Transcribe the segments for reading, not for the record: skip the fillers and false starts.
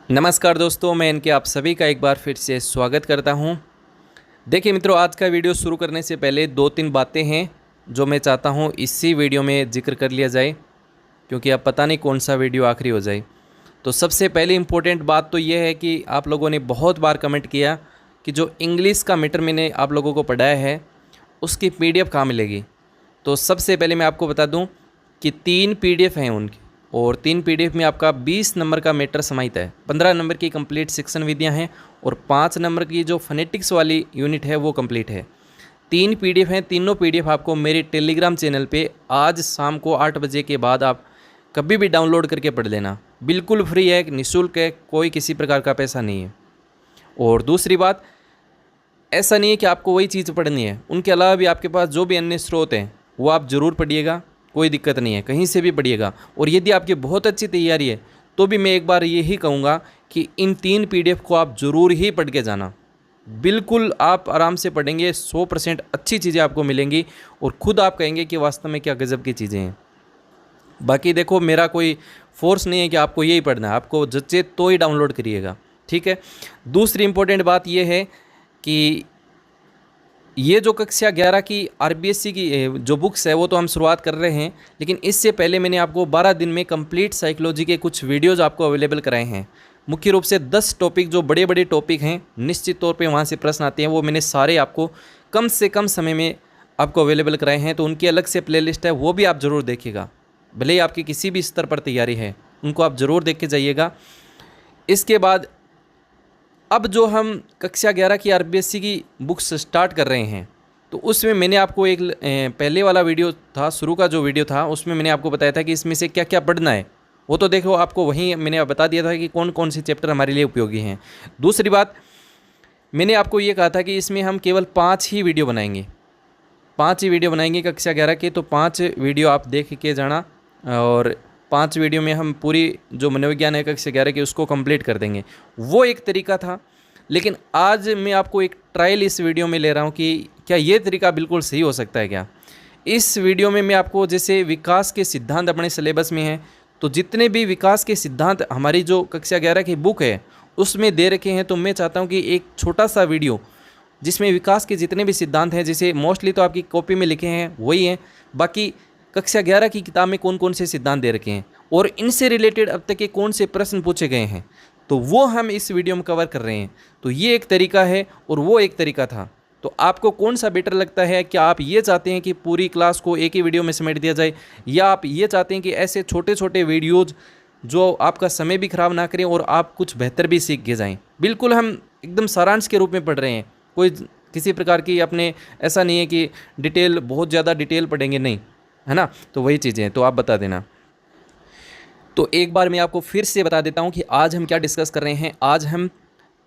नमस्कार दोस्तों, मैं इनके आप सभी का एक बार फिर से स्वागत करता हूं। देखिए मित्रों, आज का वीडियो शुरू करने से पहले दो तीन बातें हैं जो मैं चाहता हूं इसी वीडियो में जिक्र कर लिया जाए, क्योंकि अब पता नहीं कौन सा वीडियो आखिरी हो जाए। तो सबसे पहले इम्पोर्टेंट बात तो ये है कि आप लोगों ने बहुत बार कमेंट किया कि जो इंग्लिश का मीटर मैंने आप लोगों को पढ़ाया है उसकी PDF कहाँ मिलेगी। तो सबसे पहले मैं आपको बता दूँ कि 3 PDF हैं उनकी, और 3 PDF में आपका 20 नंबर का मैटर समाहित है। 15 नंबर की कंप्लीट शिक्षण विधियाँ हैं और 5 नंबर की जो फोनेटिक्स वाली यूनिट है वो कंप्लीट है। 3 PDF हैं, तीनों PDF आपको मेरे टेलीग्राम चैनल पे आज शाम को 8 बजे के बाद आप कभी भी डाउनलोड करके पढ़ लेना। बिल्कुल फ्री है, निःशुल्क है, कोई किसी प्रकार का पैसा नहीं है। और दूसरी बात, ऐसा नहीं है कि आपको वही चीज़ पढ़नी है, उनके अलावा भी आपके पास जो भी अन्य स्रोत हैं वो आप ज़रूर पढ़िएगा, कोई दिक्कत नहीं है, कहीं से भी पढ़िएगा। और यदि आपकी बहुत अच्छी तैयारी है तो भी मैं एक बार यही कहूँगा कि इन 3 PDF को आप ज़रूर ही पढ़ के जाना। बिल्कुल आप आराम से पढ़ेंगे, 100% अच्छी चीज़ें आपको मिलेंगी और ख़ुद आप कहेंगे कि वास्तव में क्या गज़ब की चीज़ें हैं। बाकी देखो, मेरा कोई फोर्स नहीं है कि आपको यही पढ़ना है, आपको जच्चे तो ही डाउनलोड करिएगा, ठीक है। दूसरी इम्पोर्टेंट बात यह है कि ये जो कक्षा 11 की RBSC की जो बुक्स है वो तो हम शुरुआत कर रहे हैं, लेकिन इससे पहले मैंने आपको 12 दिन में कंप्लीट साइकोलॉजी के कुछ वीडियोज़ आपको अवेलेबल कराए हैं। मुख्य रूप से 10 टॉपिक, जो बड़े बड़े टॉपिक हैं, निश्चित तौर पे वहाँ से प्रश्न आते हैं, वो मैंने सारे आपको कम से कम समय में आपको अवेलेबल कराए हैं। तो उनकी अलग से प्लेलिस्ट है, वो भी आप ज़रूर देखिएगा। भले ही आपकी किसी भी स्तर पर तैयारी है, उनको आप ज़रूर देख के जाइएगा। इसके बाद अब जो हम कक्षा 11 की RBSC की बुक्स स्टार्ट कर रहे हैं, तो उसमें मैंने आपको एक पहले वाला वीडियो था, शुरू का जो वीडियो था, उसमें मैंने आपको बताया था कि इसमें से क्या क्या पढ़ना है। वो तो देखो, आपको वहीं मैंने बता दिया था कि कौन कौन से चैप्टर हमारे लिए उपयोगी हैं। दूसरी बात, मैंने आपको ये कहा था कि इसमें हम केवल 5 ही वीडियो बनाएंगे, 5 ही वीडियो बनाएंगे कक्षा 11 के। तो 5 वीडियो आप देख के जाना, और 5 वीडियो में हम पूरी जो मनोविज्ञान है कक्षा 11 की उसको कंप्लीट कर देंगे। वो एक तरीका था, लेकिन आज मैं आपको एक ट्रायल इस वीडियो में ले रहा हूँ कि क्या ये तरीका बिल्कुल सही हो सकता है क्या। इस वीडियो में मैं आपको, जैसे विकास के सिद्धांत अपने सिलेबस में हैं, तो जितने भी विकास के सिद्धांत हमारी जो कक्षा 11 की बुक है उसमें दे रखे हैं, तो मैं चाहता हूँ कि एक छोटा सा वीडियो जिसमें विकास के जितने भी सिद्धांत हैं, जैसे मोस्टली तो आपकी कॉपी में लिखे हैं वही हैं, बाकी कक्षा 11 की किताब में कौन कौन से सिद्धांत दे रखे हैं और इनसे रिलेटेड अब तक के कौन से प्रश्न पूछे गए हैं, तो वो हम इस वीडियो में कवर कर रहे हैं। तो ये एक तरीका है और वो एक तरीका था। तो आपको कौन सा बेटर लगता है? क्या आप ये चाहते हैं कि पूरी क्लास को एक ही वीडियो में समेट दिया जाए, या आप ये चाहते हैं कि ऐसे छोटे छोटे वीडियोज़ जो आपका समय भी ख़राब ना करें और आप कुछ बेहतर भी सीख के जाएँ? बिल्कुल हम एकदम सारांश के रूप में पढ़ रहे हैं, कोई किसी प्रकार की अपने ऐसा नहीं है कि डिटेल, बहुत ज़्यादा डिटेल पढ़ेंगे, नहीं, है ना। तो वही चीज़ें हैं, तो आप बता देना। तो एक बार मैं आपको फिर से बता देता हूं कि आज हम क्या डिस्कस कर रहे हैं। आज हम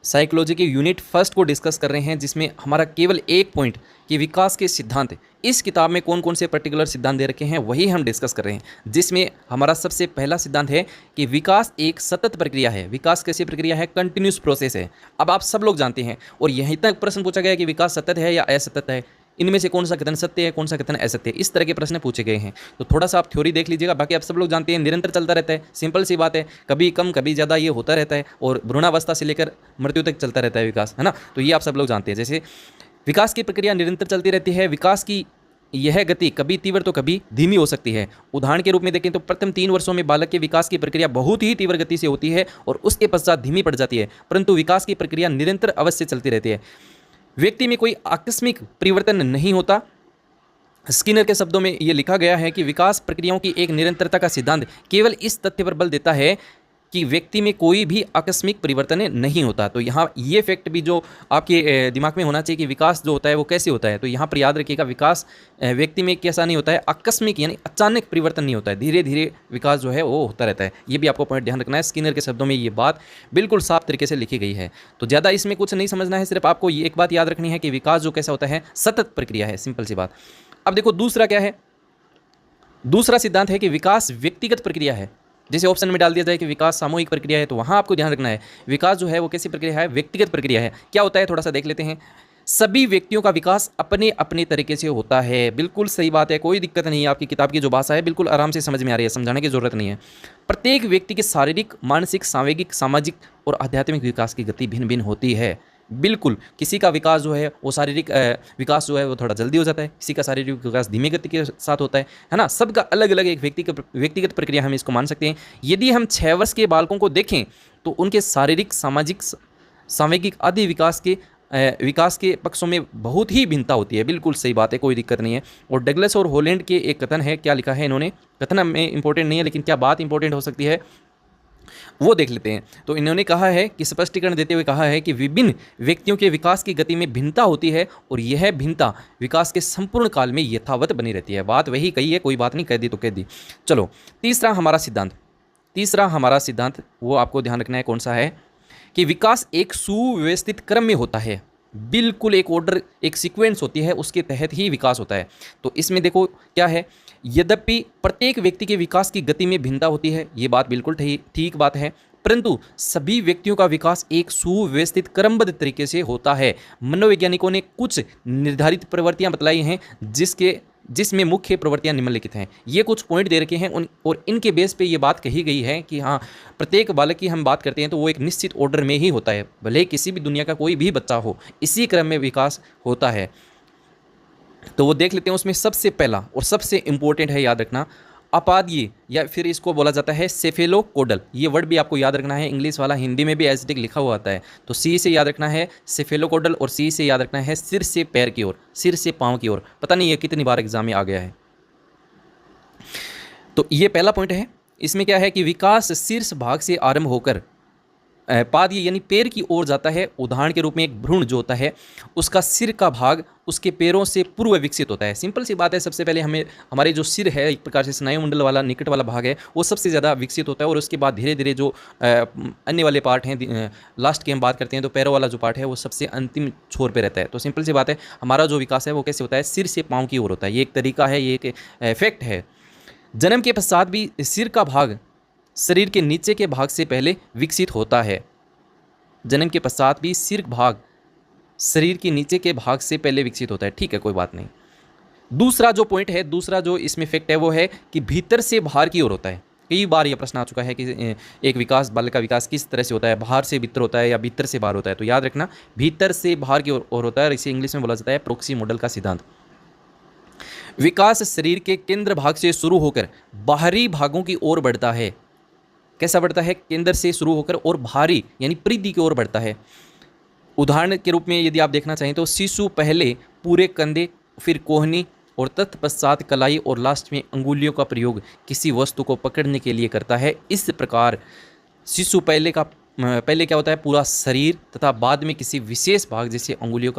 साइकोलॉजी के यूनिट 1 को डिस्कस कर रहे हैं, जिसमें हमारा केवल एक पॉइंट कि विकास के सिद्धांत, इस किताब में कौन कौन से पर्टिकुलर सिद्धांत दे रखे हैं वही हम डिस्कस कर रहे हैं। जिसमें हमारा सबसे पहला सिद्धांत है कि विकास एक सतत प्रक्रिया है। विकास कैसी प्रक्रिया है? कंटिन्यूस प्रोसेस है। अब आप सब लोग जानते हैं, और यहीं तक प्रश्न पूछा गया कि विकास सतत है या असतत है, इनमें से कौन सा कथन सत्य है, कौन सा कथन असत्य है, इस तरह के प्रश्न पूछे गए हैं। तो थोड़ा सा आप थ्योरी देख लीजिएगा। बाकी आप सब लोग जानते हैं निरंतर चलता रहता है, सिंपल सी बात है, कभी कम कभी ज़्यादा ये होता रहता है, और भ्रूणावस्था से लेकर मृत्यु तक चलता रहता है विकास, है ना। तो ये आप सब लोग जानते हैं। जैसे विकास की प्रक्रिया निरंतर चलती रहती है, विकास की यह गति कभी तीव्र तो कभी धीमी हो सकती है। उदाहरण के रूप में देखें तो प्रथम 3 वर्षों में बालक के विकास की प्रक्रिया बहुत ही तीव्र गति से होती है और उसके पश्चात धीमी पड़ जाती है, परंतु विकास की प्रक्रिया निरंतर अवश्य चलती रहती है। व्यक्ति में कोई आकस्मिक परिवर्तन नहीं होता। स्किनर के शब्दों में ये लिखा गया है कि विकास प्रक्रियाओं की एक निरंतरता का सिद्धांत केवल इस तथ्य पर बल देता है कि व्यक्ति में कोई भी आकस्मिक परिवर्तन नहीं होता। तो यहाँ ये फैक्ट भी जो आपके दिमाग में होना चाहिए कि विकास जो होता है वो कैसे होता है। तो यहाँ पर याद रखिएगा, विकास व्यक्ति में कैसा नहीं होता है, आकस्मिक यानी अचानक परिवर्तन नहीं होता है, धीरे धीरे विकास जो है वो होता रहता है। ये भी आपको पॉइंट ध्यान रखना है। स्किनर के शब्दों में ये बात बिल्कुल साफ तरीके से लिखी गई है। तो ज़्यादा इसमें कुछ नहीं समझना है, सिर्फ आपको ये एक बात याद रखनी है कि विकास जो कैसा होता है, सतत प्रक्रिया है, सिंपल सी बात। अब देखो दूसरा क्या है। दूसरा सिद्धांत है कि विकास व्यक्तिगत प्रक्रिया है। जैसे ऑप्शन में डाल दिया जाए कि विकास सामूहिक प्रक्रिया है, तो वहाँ आपको ध्यान रखना है विकास जो है वो कैसी प्रक्रिया है, व्यक्तिगत प्रक्रिया है। क्या होता है थोड़ा सा देख लेते हैं। सभी व्यक्तियों का विकास अपने अपने तरीके से होता है। बिल्कुल सही बात है, कोई दिक्कत नहीं है। आपकी किताब की जो भाषा है बिल्कुल आराम से समझ में आ रही है, समझाने की जरूरत नहीं है। प्रत्येक व्यक्ति के शारीरिक, मानसिक, सामाजिक, सामाजिक और आध्यात्मिक विकास की गति भिन्न भिन्न होती है। बिल्कुल, किसी का विकास जो है वो शारीरिक विकास जो है वो थोड़ा जल्दी हो जाता है, किसी का शारीरिक विकास धीमी गति के साथ होता है ना। सबका अलग अलग एक व्यक्तिगत प्रक्रिया हम इसको मान सकते हैं। यदि हम 6 वर्ष के बालकों को देखें तो उनके शारीरिक, सामाजिक, सामाजिक आदि विकास के पक्षों में बहुत ही भिन्नता होती है। बिल्कुल सही बात है, कोई दिक्कत नहीं है। और डगलस और हॉलैंड के एक कथन है, क्या लिखा है इन्होंने, कथन में इंपॉर्टेंट नहीं है लेकिन क्या बात इंपॉर्टेंट हो सकती है वो देख लेते हैं। तो इन्होंने कहा है कि स्पष्टीकरण देते हुए कहा है कि विभिन्न व्यक्तियों के विकास की गति में भिन्नता होती है और यह भिन्नता विकास के संपूर्ण काल में यथावत बनी रहती है। बात वही कही है, कोई बात नहीं, कह दी तो कह दी। चलो, तीसरा हमारा सिद्धांत वो आपको ध्यान रखना है, कौन सा है कि विकास एक सुव्यवस्थित क्रम में होता है। बिल्कुल एक ऑर्डर, एक सीक्वेंस होती है, उसके तहत ही विकास होता है। तो इसमें देखो क्या है, यद्यपि प्रत्येक व्यक्ति के विकास की गति में भिन्नता होती है, ये बात बिल्कुल ठीक बात है, परंतु सभी व्यक्तियों का विकास एक सुव्यवस्थित क्रमबद्ध तरीके से होता है। मनोवैज्ञानिकों ने कुछ निर्धारित प्रवृत्तियां बतलाई हैं जिसमें मुख्य प्रवृत्तियां निम्नलिखित हैं। ये कुछ पॉइंट दे रखे हैं और इनके बेस पे ये बात कही गई है कि हाँ, प्रत्येक बालक की हम बात करते हैं तो वो एक निश्चित ऑर्डर में ही होता है, भले किसी भी दुनिया का कोई भी बच्चा हो, इसी क्रम में विकास होता है। तो वो देख लेते हैं। उसमें सबसे पहला और सबसे इंपॉर्टेंट है, याद रखना, अपादयी, या फिर इसको बोला जाता है सेफेलोकोडल। ये वर्ड भी आपको याद रखना है, इंग्लिश वाला हिंदी में भी एसिडिक लिखा हुआ आता है। तो सी से याद रखना है सेफेलोकोडल और सी से याद रखना है सिर से पैर की ओर, सिर से पाँव की ओर। पता नहीं ये कितनी बार एग्जाम में आ गया है। तो ये पहला पॉइंट है। इसमें क्या है कि विकास शीर्ष भाग से आरंभ होकर पाद यानी पैर की ओर जाता है। उदाहरण के रूप में एक भ्रूण जो होता है उसका सिर का भाग उसके पैरों से पूर्व विकसित होता है। सिंपल सी बात है, सबसे पहले हमारे जो सिर है, एक प्रकार से स्नायुमंडल वाला निकट वाला भाग है, वो सबसे ज़्यादा विकसित होता है और उसके बाद धीरे धीरे जो अन्य वाले पार्ट हैं, लास्ट की हम बात करते हैं तो पैरों वाला जो पार्ट है वो सबसे अंतिम छोर पे रहता है। तो सिंपल सी बात है, हमारा जो विकास है वो कैसे होता है, सिर से पाँव की ओर होता है। ये एक तरीका है, ये एक फैक्ट है। जन्म के पश्चात भी सिर का भाग शरीर के नीचे के भाग से पहले विकसित होता है। जन्म के पश्चात भी सिर भाग शरीर के नीचे के भाग से पहले विकसित होता है। ठीक है, कोई बात नहीं। दूसरा जो पॉइंट है, दूसरा जो इसमें फैक्ट है वो है कि भीतर से बाहर की ओर होता है। कई बार ये प्रश्न आ चुका है कि एक विकास, बालक का विकास किस तरह से होता है, बाहर से भीतर होता है या भीतर से बाहर होता है। तो याद रखना, भीतर से बाहर की ओर होता है। इसे इंग्लिश में बोला जाता है प्रोक्सी मॉडल का सिद्धांत। विकास शरीर के केंद्र भाग से शुरू होकर बाहरी भागों की ओर बढ़ता है। कैसा बढ़ता है, केंद्र से शुरू होकर और बाहरी यानी परिधि की ओर बढ़ता है। उदाहरण के रूप में यदि आप देखना चाहें तो शिशु पहले पूरे कंधे, फिर कोहनी और तत्पश्चात कलाई और लास्ट में अंगुलियों का प्रयोग किसी वस्तु को पकड़ने के लिए करता है। इस प्रकार शिशु पहले क्या होता है, पूरा शरीर तथा बाद में किसी विशेष भाग जैसे अंगुलियों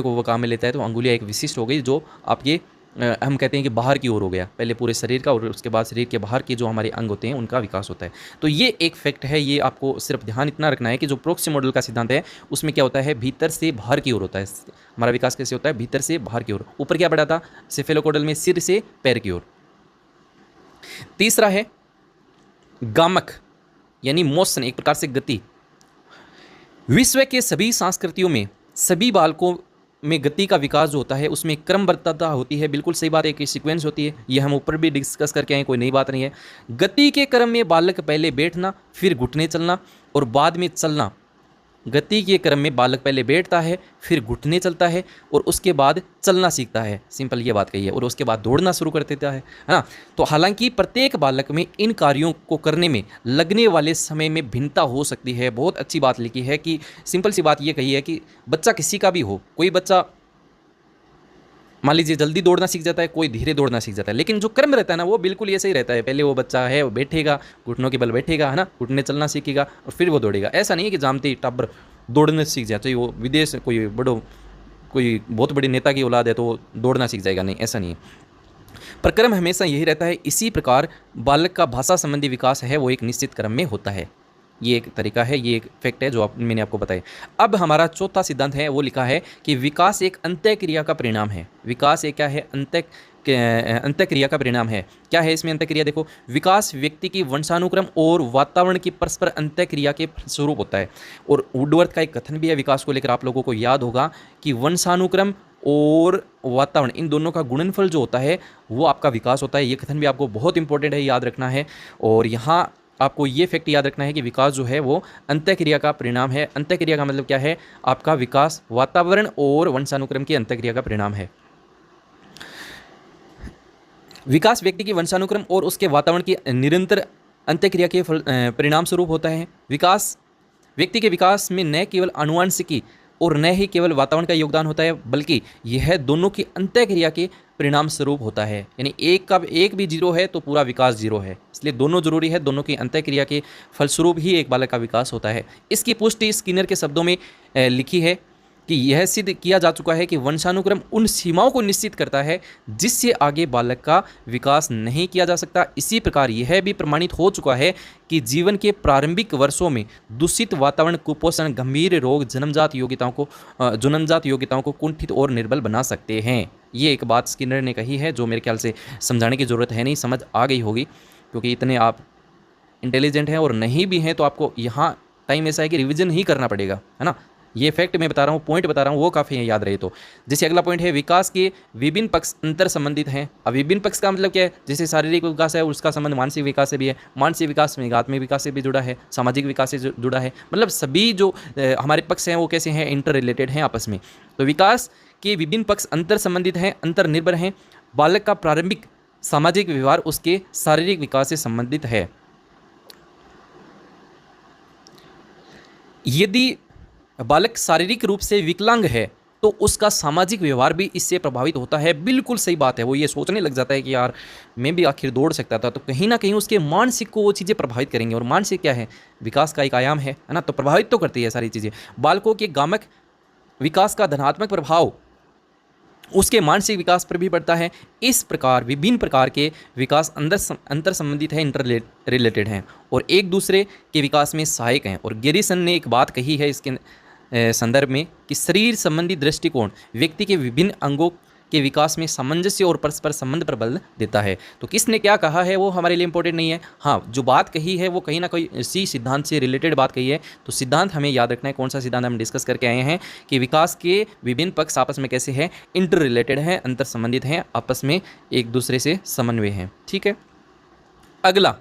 को वो काम में लेता है। तो अंगुलियाँ एक विशिष्ट हो गई जो आपके हम कहते हैं कि बाहर की ओर हो गया, पहले पूरे शरीर का और उसके बाद शरीर के बाहर के जो हमारे अंग होते हैं उनका विकास होता है। तो ये एक फैक्ट है, ये आपको सिर्फ ध्यान इतना रखना है कि जो प्रोक्सी मॉडल का सिद्धांत है उसमें क्या होता है, भीतर से बाहर की ओर होता है। हमारा विकास कैसे होता है, भीतर से बाहर की ओर। ऊपर क्या बढ़ा था, सेफेलोकोडल में सिर से पैर की ओर। तीसरा है गामक यानी मोशन, एक प्रकार से गति। विश्व के सभी संस्कृतियों में सभी बालकों में गति का विकास जो होता है उसमें क्रमबद्धता होती है। बिल्कुल सही बात है, एक सीक्वेंस होती है। ये हम ऊपर भी डिस्कस करके आए, कोई नई बात नहीं है। गति के क्रम में बालक पहले बैठना, फिर घुटने चलना और बाद में चलना। गति के क्रम में बालक पहले बैठता है, फिर घुटने चलता है और उसके बाद चलना सीखता है। सिंपल ये बात कही है। और उसके बाद दौड़ना शुरू कर देता है ना। तो हालांकि प्रत्येक बालक में इन कार्यों को करने में लगने वाले समय में भिन्नता हो सकती है। बहुत अच्छी बात लिखी है कि सिंपल सी बात ये कही है कि बच्चा किसी का भी हो, कोई बच्चा मान लीजिए जल्दी दौड़ना सीख जाता है, कोई धीरे दौड़ना सीख जाता है, लेकिन जो क्रम रहता है ना वो बिल्कुल ऐसे ही रहता है। पहले वो बच्चा है वो बैठेगा, घुटनों के बल बैठेगा, है ना, घुटने चलना सीखेगा और फिर वो दौड़ेगा। ऐसा नहीं है कि जामते ही टब्बर दौड़ने सीख जाए, चाहे वो विदेश कोई बहुत बड़ी नेता की औलाद है तो वो दौड़ना सीख जाएगा, नहीं, ऐसा नहीं है। पर क्रम हमेशा यही रहता है। इसी प्रकार बालक का भाषा संबंधी विकास है वो एक निश्चित क्रम में होता है। ये एक तरीका है, ये एक फैक्ट है जो मैंने आपको बताया। अब हमारा चौथा सिद्धांत है, वो लिखा है कि विकास एक अंतःक्रिया का परिणाम है। विकास एक क्या है? अंतःक्रिया का परिणाम है। क्या है इसमें अंतःक्रिया? देखो, विकास व्यक्ति की वंशानुक्रम और वातावरण की परस्पर अंतःक्रिया के स्वरूप होता है। और वुडवर्थ का एक कथन भी है विकास को लेकर, आप लोगों को याद होगा कि वंशानुक्रम और वातावरण, इन दोनों का गुणनफल जो होता है वो आपका विकास होता है। ये कथन भी आपको बहुत इंपॉर्टेंट है, याद रखना है। और यहाँ आपको ये फैक्ट याद रखना है कि विकास जो है वो अंतःक्रिया का परिणाम है। अंतःक्रिया का मतलब क्या है? आपका विकास वातावरण और वंशानुक्रम की अंतःक्रिया का परिणाम है। विकास व्यक्ति की वंशानुक्रम और उसके वातावरण की निरंतर अंतःक्रिया के परिणाम स्वरूप होता है। विकास व्यक्ति के विकास में न केवल आनुवंशिकी और न ही केवल वातावरण का योगदान होता है, बल्कि यह दोनों की अंतःक्रिया के परिणाम स्वरूप होता है। यानी एक भी जीरो है तो पूरा विकास जीरो है, इसलिए दोनों जरूरी है। दोनों की अंतःक्रिया के फलस्वरूप ही एक बालक का विकास होता है। इसकी पुष्टि स्किनर के शब्दों में लिखी है कि यह सिद्ध किया जा चुका है कि वंशानुक्रम उन सीमाओं को निश्चित करता है जिससे आगे बालक का विकास नहीं किया जा सकता। इसी प्रकार यह भी प्रमाणित हो चुका है कि जीवन के प्रारंभिक वर्षों में दूषित वातावरण, कुपोषण, गंभीर रोग जन्मजात योग्यताओं को कुंठित और निर्बल बना सकते हैं। ये एक बात स्किनर ने कही है जो मेरे ख्याल से समझाने की ज़रूरत है नहीं, समझ आ गई होगी, क्योंकि इतने आप इंटेलिजेंट हैं। और नहीं भी हैं तो आपको यहाँ टाइम ऐसा है कि रिविजन ही करना पड़ेगा, है ना। ये फैक्ट मैं बता रहा हूँ, पॉइंट बता रहा हूँ, वो काफ़ी है याद रहे तो। जैसे अगला पॉइंट है, विकास के विभिन्न पक्ष अंतर संबंधित हैं। अब विभिन्न पक्ष का मतलब क्या है? जैसे शारीरिक विकास है, उसका संबंध मानसिक विकास से भी है, मानसिक विकास में आत्मिक विकास से भी जुड़ा है, सामाजिक विकास से जुड़ा है। मतलब सभी जो हमारे पक्ष हैं वो कैसे हैं? इंटर रिलेटेड हैं आपस में। तो विकास के विभिन्न पक्ष अंतर संबंधित हैं, अंतर निर्भर हैं। बालक का प्रारंभिक सामाजिक व्यवहार उसके शारीरिक विकास से संबंधित है। यदि बालक शारीरिक रूप से विकलांग है तो उसका सामाजिक व्यवहार भी इससे प्रभावित होता है। बिल्कुल सही बात है। वो ये सोचने लग जाता है कि यार मैं भी आखिर दौड़ सकता था, तो कहीं ना कहीं उसके मानसिक को वो चीज़ें प्रभावित करेंगे। और मानसिक क्या है? विकास का एक आयाम है ना, तो प्रभावित तो करती है सारी चीज़ें। बालकों के गामक विकास का धनात्मक प्रभाव उसके मानसिक विकास पर भी पड़ता है। इस प्रकार विभिन्न प्रकार के विकास अंतर संबंधित है, इंटर रिलेटेड हैं और एक दूसरे के विकास में सहायक हैं। और गैरिसन ने एक बात कही है इसके संदर्भ में कि शरीर संबंधी दृष्टिकोण व्यक्ति के विभिन्न अंगों के विकास में सामंजस्य और परस्पर संबंध पर बल देता है। तो किसने क्या कहा है वो हमारे लिए इंपॉर्टेंट नहीं है। हाँ, जो बात कही है वो कहीं ना कहीं इसी सिद्धांत से रिलेटेड बात कही है। तो सिद्धांत हमें याद रखना है। कौन सा सिद्धांत हम डिस्कस करके आए हैं कि विकास के विभिन्न पक्ष आपस में कैसे हैं? इंटर रिलेटेड हैं, अंतर संबंधित हैं, आपस में एक दूसरे से समन्वय हैं। ठीक है, अगला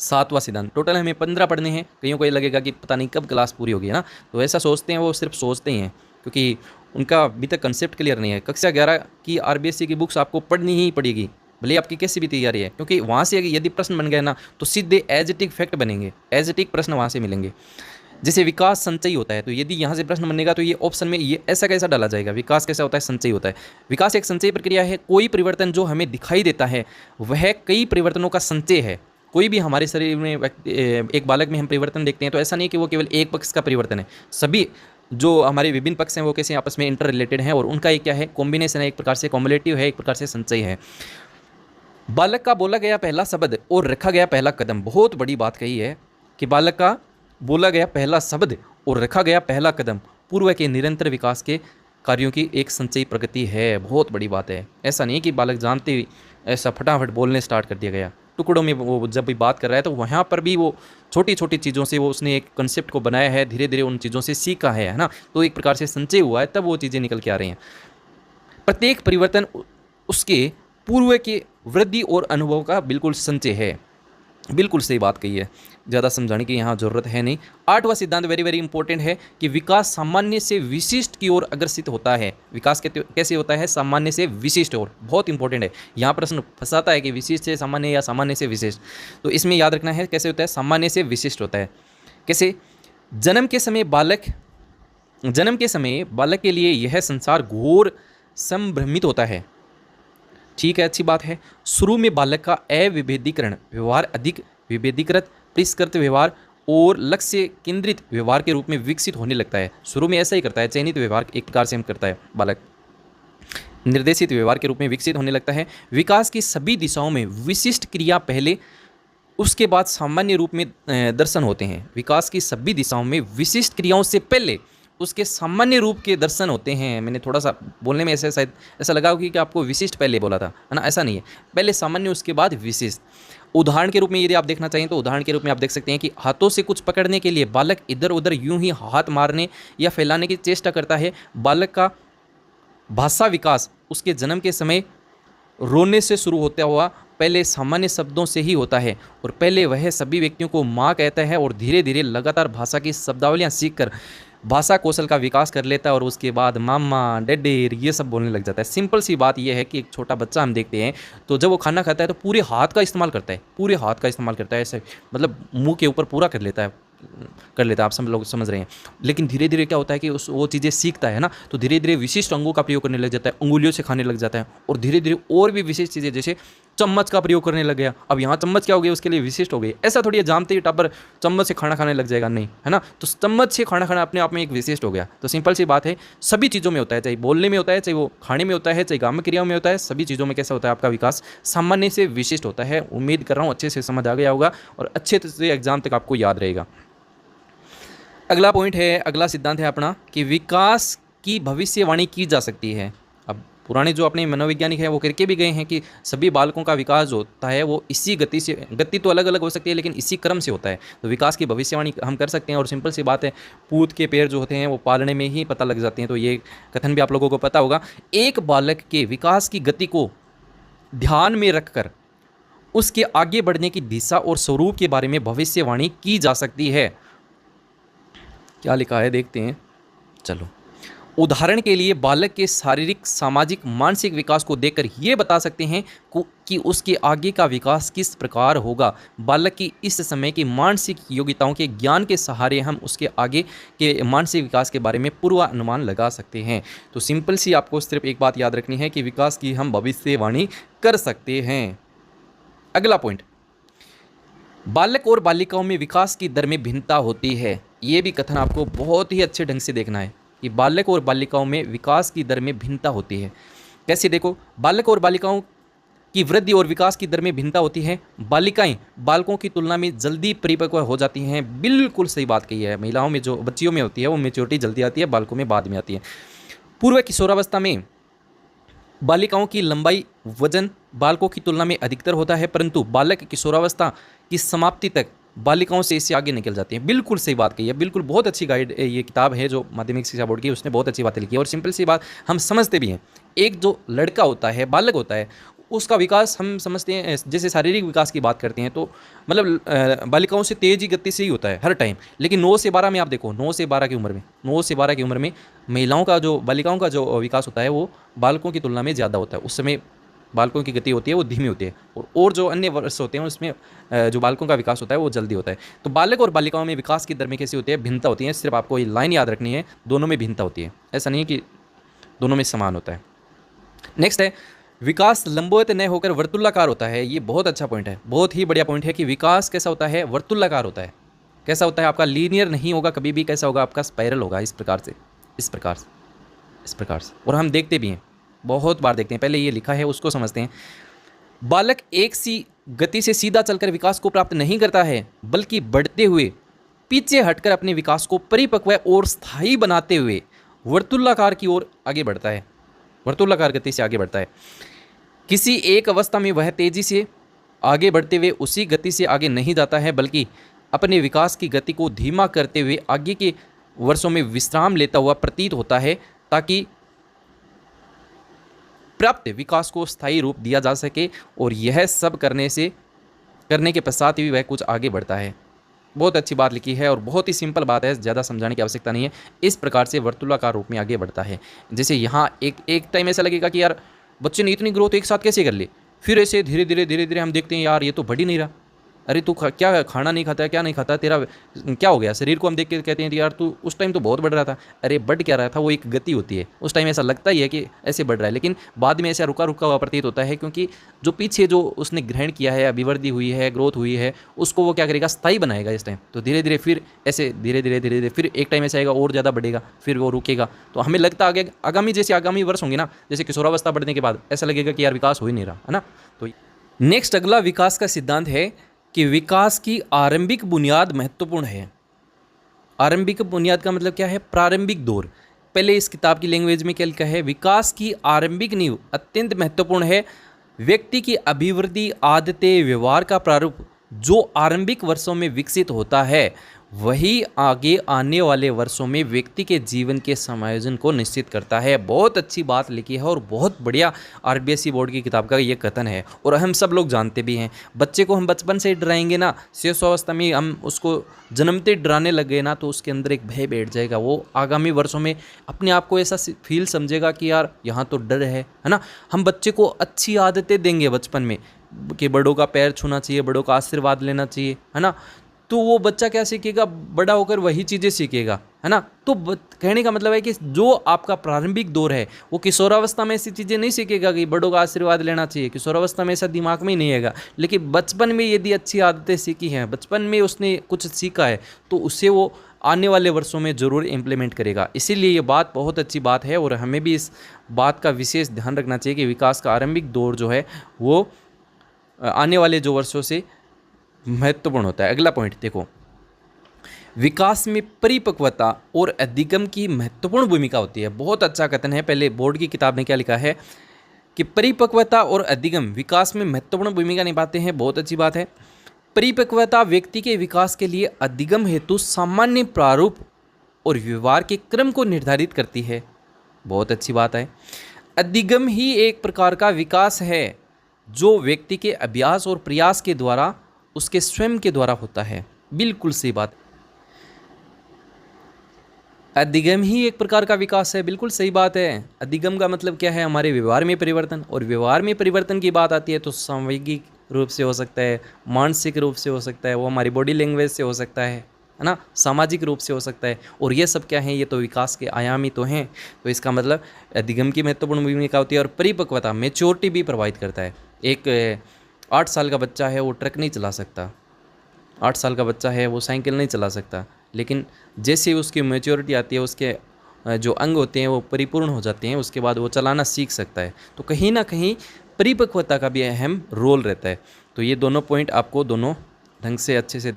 7वां सिद्धांत। टोटल हमें 15 पढ़ने हैं। कईयों को ये लगेगा कि पता नहीं कब क्लास पूरी होगी, है ना। तो ऐसा सोचते हैं, वो सिर्फ सोचते ही हैं, क्योंकि उनका अभी तक कंसेप्ट क्लियर नहीं है। कक्षा 11 की आरबीएससी की बुक्स आपको पढ़नी ही पड़ेगी, भले आपकी कैसी भी तैयारी है, क्योंकि वहाँ से यदि प्रश्न बन गए ना तो सीधे एज इट इज फैक्ट बनेंगे, एज इट इज प्रश्न वहाँ से मिलेंगे। जैसे विकास संचयी होता है, तो यदि यहाँ से प्रश्न बनेगा तो ये ऑप्शन में ये ऐसा कैसा डाला जाएगा? विकास कैसा होता है? संचयी होता है। विकास एक संचयी प्रक्रिया है। कोई परिवर्तन जो हमें दिखाई देता है वह कई परिवर्तनों का संचय है। कोई भी हमारे शरीर में एक बालक में हम परिवर्तन देखते हैं तो ऐसा नहीं कि वो केवल एक पक्ष का परिवर्तन है। सभी जो हमारे विभिन्न पक्ष हैं वो कैसे आपस में इंटर रिलेटेड हैं और उनका एक क्या है? कॉम्बिनेशन है, एक प्रकार से कॉम्युलेटिव है, एक प्रकार से संचय है। बालक का बोला गया पहला शब्द और रखा गया पहला कदम। बहुत बड़ी बात कही है कि बालक का बोला गया पहला शब्द और रखा गया पहला कदम पूर्व के निरंतर विकास के कार्यों की एक संचयी प्रगति है। बहुत बड़ी बात है। ऐसा नहीं कि बालक जानते ही ऐसा फटाफट बोलने स्टार्ट कर दिया गया। टुकड़ों में वो जब भी बात कर रहा है तो वहाँ पर भी वो छोटी छोटी चीज़ों से वो उसने एक कंसेप्ट को बनाया है, धीरे धीरे उन चीज़ों से सीखा है ना। तो एक प्रकार से संचय हुआ है, तब वो चीज़ें निकल के आ रही हैं। प्रत्येक परिवर्तन उसके पूर्व के वृद्धि और अनुभव का बिल्कुल संचय है। बिल्कुल सही बात कही है, ज़्यादा समझाने की यहाँ ज़रूरत है नहीं। 8वां सिद्धांत वेरी वेरी इंपॉर्टेंट है कि विकास सामान्य से विशिष्ट की ओर अग्रसित होता है। विकास कैसे होता है? सामान्य से विशिष्ट ओर। बहुत इंपॉर्टेंट है। यहाँ प्रश्न फंसाता है कि विशिष्ट से सामान्य या सामान्य से विशिष्ट, तो इसमें याद रखना है कैसे होता है? सामान्य से विशिष्ट होता है। कैसे? जन्म के समय बालक के लिए यह संसार घोर संभ्रमित होता है। ठीक है, अच्छी बात है। शुरू में बालक का अविभेदीकरण व्यवहार अधिक विभेदीकृत, परिष्कृत व्यवहार और लक्ष्य केंद्रित व्यवहार के रूप में विकसित होने लगता है। शुरू में ऐसा ही करता है, चयनित व्यवहार एक प्रकार से हम करता है बालक, निर्देशित व्यवहार के रूप में विकसित होने लगता है। विकास की सभी दिशाओं में विशिष्ट क्रिया पहले उसके बाद सामान्य रूप में दर्शन होते हैं। विकास की सभी दिशाओं में विशिष्ट क्रियाओं से पहले उसके सामान्य रूप के दर्शन होते हैं। मैंने थोड़ा सा बोलने में ऐसे शायद ऐसा लगा कि आपको विशिष्ट पहले बोला था, है ना? ऐसा नहीं है, पहले सामान्य उसके बाद विशिष्ट। उदाहरण के रूप में यदि आप देखना चाहें तो उदाहरण के रूप में आप देख सकते हैं कि हाथों से कुछ पकड़ने के लिए बालक इधर उधर यूं ही हाथ मारने या फैलाने की चेष्टा करता है। बालक का भाषा विकास उसके जन्म के समय रोने से शुरू होता हुआ पहले सामान्य शब्दों से ही होता है, और पहले वह सभी व्यक्तियों को माँ कहता है और धीरे धीरे लगातार भाषा की शब्दावलियाँ सीखकर भाषा कौशल का विकास कर लेता है, और उसके बाद मामा डैडी ये सब बोलने लग जाता है। सिंपल सी बात यह है कि एक छोटा बच्चा हम देखते हैं तो जब वो खाना खाता है तो पूरे हाथ का इस्तेमाल करता है, पूरे हाथ का इस्तेमाल करता है, ऐसे मतलब मुंह के ऊपर पूरा कर लेता है, आप सब लोग समझ रहे हैं। लेकिन धीरे धीरे क्या होता है कि वो चीज़ें सीखता है ना, तो धीरे धीरे विशिष्ट अंगों का प्रयोग करने लग जाता है, उंगलियों से खाने लग जाता है, और धीरे धीरे और भी विशिष्ट चीज़ें जैसे चम्मच का प्रयोग करने लग गया। अब यहाँ चम्मच क्या हो गया, उसके लिए विशिष्ट हो गई। ऐसा थोड़ी है जानते ही टापर चम्मच से खाना खाने लग जाएगा, नहीं, है ना? तो चम्मच से खाना खाना अपने आप में एक विशिष्ट हो गया। तो सिंपल सी बात है, सभी चीज़ों में होता है, चाहे बोलने में होता है, चाहे वो खाने में होता है, चाहे काम क्रियाओं में होता है, सभी चीज़ों में कैसा होता है, आपका विकास सामान्य से विशिष्ट होता है। उम्मीद कर रहा हूँ अच्छे से समझ आ गया होगा और अच्छे से एग्जाम तक आपको याद रहेगा। अगला पॉइंट है, अगला सिद्धांत है अपना कि विकास की भविष्यवाणी की जा सकती है। अब पुराने जो अपने मनोवैज्ञानिक हैं वो करके भी गए हैं कि सभी बालकों का विकास जो होता है वो इसी गति से, गति तो अलग अलग हो सकती है लेकिन इसी क्रम से होता है। तो विकास की भविष्यवाणी हम कर सकते हैं, और सिंपल सी बात है, पूत के पैर जो होते हैं वो पालने में ही पता लग जाते हैं। तो ये कथन भी आप लोगों को पता होगा। एक बालक के विकास की गति को ध्यान में रखकर उसके आगे बढ़ने की दिशा और स्वरूप के बारे में भविष्यवाणी की जा सकती है। क्या लिखा है देखते हैं, चलो। उदाहरण के लिए बालक के शारीरिक, सामाजिक, मानसिक विकास को देखकर ये बता सकते हैं कि उसके आगे का विकास किस प्रकार होगा। बालक की इस समय की मानसिक योग्यताओं के ज्ञान के सहारे हम उसके आगे के मानसिक विकास के बारे में पूर्वानुमान लगा सकते हैं। तो सिंपल सी आपको सिर्फ एक बात याद रखनी है कि विकास की हम भविष्यवाणी कर सकते हैं। अगला पॉइंट, बालक और बालिकाओं में विकास की दर में भिन्नता होती है। ये भी कथन आपको बहुत ही अच्छे ढंग से देखना है कि बालक और बालिकाओं में विकास की दर में भिन्नता होती है। कैसे देखो, बालक और बालिकाओं की वृद्धि और विकास की दर में भिन्नता होती है। बालिकाएं बालकों की तुलना में जल्दी परिपक्व हो जाती हैं। बिल्कुल सही बात कही है। महिलाओं में जो बच्चियों में होती है वो मेच्योरिटी जल्दी आती है, बालकों में बाद में आती है। पूर्व किशोरावस्था में बालिकाओं की लंबाई, वजन बालकों की तुलना में अधिकतर होता है, परंतु बालक किशोरावस्था की समाप्ति तक बालिकाओं से इससे आगे निकल जाती है। बिल्कुल सही बात कही है, बिल्कुल बहुत अच्छी गाइड ये किताब है जो माध्यमिक शिक्षा बोर्ड की, उसने बहुत अच्छी बातें लिखी है। और सिंपल सी बात हम समझते भी हैं, एक जो लड़का होता है, बालक होता है, उसका विकास हम समझते हैं, जैसे शारीरिक विकास की बात करते हैं तो मतलब बालिकाओं से तेज़ ही गति से ही होता है हर टाइम। लेकिन 9 से 12 में आप देखो, 9 से 12 की उम्र में महिलाओं का जो, बालिकाओं का जो विकास होता है वो बालकों की तुलना में ज़्यादा होता है। उस समय बालकों की गति होती है वो धीमी होती है, और जो अन्य वर्ष होते हैं उसमें जो बालकों का विकास होता है वो जल्दी होता है। तो बालक और बालिकाओं में विकास की दर में कैसी होती है, भिन्नता होती है। सिर्फ आपको ये लाइन याद रखनी है, दोनों में भिन्नता होती है, ऐसा नहीं है कि दोनों में समान होता है। नेक्स्ट है, विकास लंबवत न होकर वर्तुलाकार होता है। ये बहुत अच्छा पॉइंट है, बहुत ही बढ़िया पॉइंट है कि विकास कैसा होता है, वर्तुलाकार होता है। कैसा होता है, आपका लीनियर नहीं होगा कभी भी, कैसा होगा, आपका स्पाइरल होगा, इस प्रकार से, इस प्रकार से, इस प्रकार से। और हम देखते भी हैं, बहुत बार देखते हैं। पहले ये लिखा है उसको समझते हैं। बालक एक सी गति से सीधा चलकर विकास को प्राप्त नहीं करता है, बल्कि बढ़ते हुए पीछे हटकर अपने विकास को परिपक्व और स्थायी बनाते हुए वर्तुलाकार की ओर आगे बढ़ता है, वर्तुलाकार गति से आगे बढ़ता है। किसी एक अवस्था में वह तेजी से आगे बढ़ते हुए उसी गति से आगे नहीं जाता है, बल्कि अपने विकास की गति को धीमा करते हुए आगे के वर्षों में विश्राम लेता हुआ प्रतीत होता है, ताकि प्राप्त विकास को स्थायी रूप दिया जा सके। और यह सब करने के पश्चात ही वह कुछ आगे बढ़ता है। बहुत अच्छी बात लिखी है और बहुत ही सिंपल बात है, ज़्यादा समझाने की आवश्यकता नहीं है। इस प्रकार से वर्तुलाकार रूप में आगे बढ़ता है। जैसे यहाँ एक टाइम ऐसा लगेगा कि यार बच्चे ने इतनी ग्रोथ एक साथ कैसे कर ली, फिर ऐसे धीरे धीरे हम देखते हैं यार ये तो बढ़ ही नहीं रहा। अरे तू क्या खाना नहीं खाता है, क्या नहीं खाता, तेरा क्या हो गया, शरीर को हम देख के कहते हैं यार तू उस टाइम तो बहुत बढ़ रहा था। अरे बढ़ क्या रहा था, वो एक गति होती है। उस टाइम ऐसा लगता ही है कि ऐसे बढ़ रहा है, लेकिन बाद में ऐसा रुका रुका हुआ प्रतीत होता है, क्योंकि जो पीछे जो उसने ग्रहण किया है, अभिवृद्धि हुई है, ग्रोथ हुई है, उसको वो क्या करेगा, स्थायी बनाएगा इस टाइम। तो धीरे धीरे फिर ऐसे धीरे धीरे फिर एक टाइम ऐसा आएगा और ज़्यादा बढ़ेगा, फिर वो रुकेगा। तो हमें लगता आगे आगामी वर्ष होंगे ना, जैसे किशोरावस्था बढ़ने के बाद ऐसा लगेगा कि यार विकास हो ही नहीं रहा, है ना। तो नेक्स्ट अगला विकास का सिद्धांत है कि विकास की आरंभिक बुनियाद महत्वपूर्ण है। आरंभिक बुनियाद का मतलब क्या है? प्रारंभिक दौर। पहले इस किताब की लैंग्वेज में क्या लिखा है? विकास की आरंभिक नींव अत्यंत महत्वपूर्ण है। व्यक्ति की अभिवृद्धि, आदतें, व्यवहार का प्रारूप जो आरंभिक वर्षों में विकसित होता है वही आगे आने वाले वर्षों में व्यक्ति के जीवन के समायोजन को निश्चित करता है। बहुत अच्छी बात लिखी है और बहुत बढ़िया आरबीएसई बोर्ड की किताब का ये कथन है और हम सब लोग जानते भी हैं। बच्चे को हम बचपन से ही डराएंगे ना, शिशुअवस्था में हम उसको जन्मते डराने लग गए ना, तो उसके अंदर एक भय बैठ जाएगा। वो आगामी वर्षों में अपने आप को ऐसा फील समझेगा कि यार यहाँ तो डर है ना। हम बच्चे को अच्छी आदतें देंगे बचपन में कि बड़ों का पैर छूना चाहिए, बड़ों का आशीर्वाद लेना चाहिए, है ना। तो वो बच्चा क्या सीखेगा? बड़ा होकर वही चीज़ें सीखेगा, है ना। तो कहने का मतलब है कि जो आपका प्रारंभिक दौर है वो किशोरावस्था में ऐसी चीज़ें नहीं सीखेगा कि बड़ों का आशीर्वाद लेना चाहिए। किशोरावस्था में ऐसा दिमाग में ही नहीं आएगा। लेकिन बचपन में यदि अच्छी आदतें सीखी हैं, बचपन में उसने कुछ सीखा है, तो उसे वो आने वाले वर्षों में ज़रूर इम्प्लीमेंट करेगा। इसीलिए ये बात बहुत अच्छी बात है और हमें भी इस बात का विशेष ध्यान रखना चाहिए कि विकास का आरंभिक दौर जो है वो आने वाले जो वर्षों से महत्वपूर्ण होता है। अगला पॉइंट देखो, विकास में परिपक्वता और अधिगम की महत्वपूर्ण भूमिका होती है। बहुत अच्छा कथन है। पहले बोर्ड की किताब में क्या लिखा है कि परिपक्वता और अधिगम विकास में महत्वपूर्ण भूमिका निभाते हैं। बहुत अच्छी बात है। परिपक्वता व्यक्ति के विकास के लिए अधिगम हेतु सामान्य प्रारूप और व्यवहार के क्रम को निर्धारित करती है। बहुत अच्छी बात है। अधिगम ही एक प्रकार का विकास है जो व्यक्ति के अभ्यास और प्रयास के द्वारा, उसके स्वयं के द्वारा होता है। बिल्कुल सही बात। अधिगम ही एक प्रकार का विकास है। बिल्कुल सही बात है। अधिगम का मतलब क्या है? हमारे व्यवहार में परिवर्तन, और व्यवहार में परिवर्तन की बात आती है तो सामूहिक रूप से हो सकता है, मानसिक रूप से हो सकता है, वो हमारी बॉडी लैंग्वेज से हो सकता है ना, सामाजिक रूप से हो सकता है। और ये सब क्या है? ये तो विकास के आयाम ही तो हैं। तो इसका मतलब अधिगम की महत्वपूर्ण भूमिका होती है। और परिपक्वता, मैच्योरिटी भी प्रभावित करता है। एक 8 साल का बच्चा है वो ट्रक नहीं चला सकता, 8 साल का बच्चा है वो साइकिल नहीं चला सकता, लेकिन जैसे उसकी मैच्योरिटी आती है, उसके जो अंग होते हैं वो परिपूर्ण हो जाते हैं, उसके बाद वो चलाना सीख सकता है। तो कहीं ना कहीं परिपक्वता का भी अहम रोल रहता है। तो ये दोनों पॉइंट आपको दोनों ढंग से अच्छे से।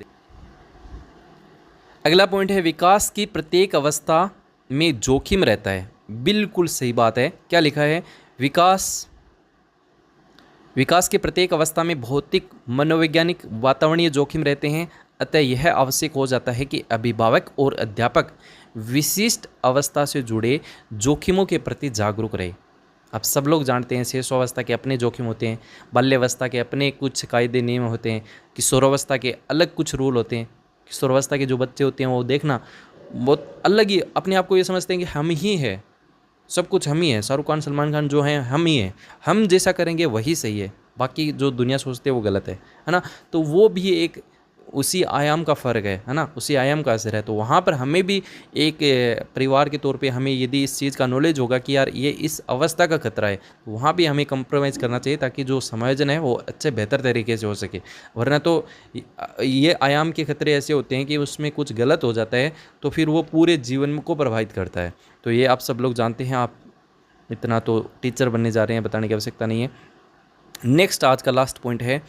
अगला पॉइंट है, विकास की प्रत्येक अवस्था में जोखिम रहता है। बिल्कुल सही बात है। क्या लिखा है? विकास की प्रत्येक अवस्था में भौतिक, मनोवैज्ञानिक, वातावरणीय जोखिम रहते हैं। अतः यह आवश्यक हो जाता है कि अभिभावक और अध्यापक विशिष्ट अवस्था से जुड़े जोखिमों के प्रति जागरूक रहे। अब सब लोग जानते हैं शिशुअवस्था के अपने जोखिम होते हैं, बाल्यावस्था के अपने कुछ कायदे नियम होते हैं, किशोरावस्था के अलग कुछ रूल होते हैं। किशोरावस्था के जो बच्चे होते हैं वो देखना बहुत अलग ही, अपने आप को ये समझते हैं कि हम ही है, सब कुछ हम ही है, शाहरुख खान, सलमान खान जो हैं हम ही हैं, हम जैसा करेंगे वही सही है, बाकी जो दुनिया सोचते है वो गलत है ना। तो वो भी एक उसी आयाम का फ़र्क है ना, उसी आयाम का असर है। तो वहाँ पर हमें भी एक परिवार के तौर पे हमें यदि इस चीज़ का नॉलेज होगा कि यार ये इस अवस्था का खतरा है, तो वहाँ भी हमें कंप्रोमाइज़ करना चाहिए ताकि जो समायोजन है वो अच्छे बेहतर तरीके से हो सके। वरना तो ये आयाम के खतरे ऐसे होते हैं कि उसमें कुछ गलत हो जाता है तो फिर वो पूरे जीवन को प्रभावित करता है। तो ये आप सब लोग जानते हैं, आप इतना तो टीचर बनने जा रहे हैं, बताने की आवश्यकता नहीं है। नेक्स्ट आज का लास्ट पॉइंट है